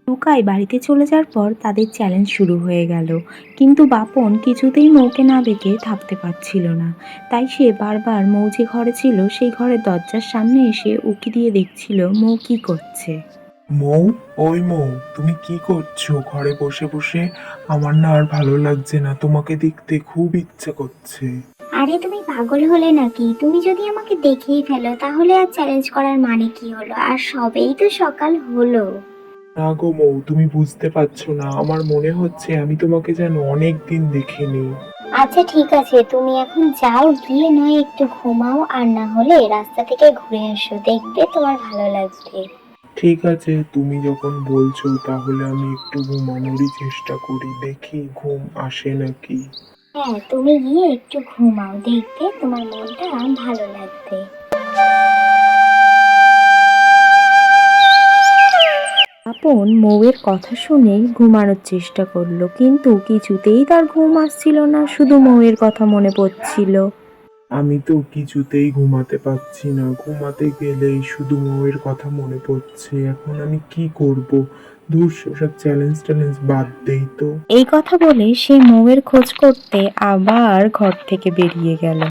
টুকাই বাড়িতে চলে যাওয়ার পর তাদের চ্যালেঞ্জ শুরু হয়ে গেল। কিন্তু বাপন কিছুতেই মৌকে না দেখে থাকতে পারছিল না। তাই সে বারবার মৌ যে ঘরে ছিল সেই ঘরের দরজার সামনে এসে উঁকি দিয়ে দেখছিল মৌ কি করছে। মৌ, ওই মৌ, তুমি কি করছো ঘরে বসে বসে? আমার না আর ভালো লাগছে না, তোমাকে দেখতে খুব ইচ্ছে করছে। আরে তুমি পাগল হলে নাকি? তুমি যদি আমাকে দেখেই ফেলো তাহলে আর চ্যালেঞ্জ করার মানে কি হলো? আর সবেই তো সকাল হলো। না গো মৌ, তুমি বুঝতে পারছো না, আমার মনে হচ্ছে আমি তোমাকে যেন অনেক দিন দেখিনি। আচ্ছা ঠিক আছে, তুমি এখন যাও, গিয়ে নয় একটু ঘুমাও, আর না হলে রাস্তা থেকে ঘুরে এসো, দেখবে তোমার ভালো লাগবে। ঠিক আছে, তুমি যখন বলছো তাহলে আমি একটু ঘুমানোরই চেষ্টা করি, দেখি ঘুম আসে নাকি। হ্যাঁ, তুমি গিয়ে একটু ঘুমাও, দেখবে তোমার মনটা ভালো লাগবে। বাপন মৌয়ের কথা শুনেই ঘুমানোর চেষ্টা করলো, কিন্তু কিছুতেই তার ঘুম আসছিল না, শুধু মৌয়ের কথা মনে পড়ছিল। আমি তো কিছুতেই ঘুমাতে পারছি না, ঘুমাতে গেলেই শুধু মৌয়ের কথা মনে পড়ছে। এখন আমি কি করব? ধুর, সব চ্যালেঞ্জ ট্যালেঞ্জ বাদ দেই তো। এই কথা বলে সে মৌয়ের খোঁজ করতে আবার ঘর থেকে বেরিয়ে গেল।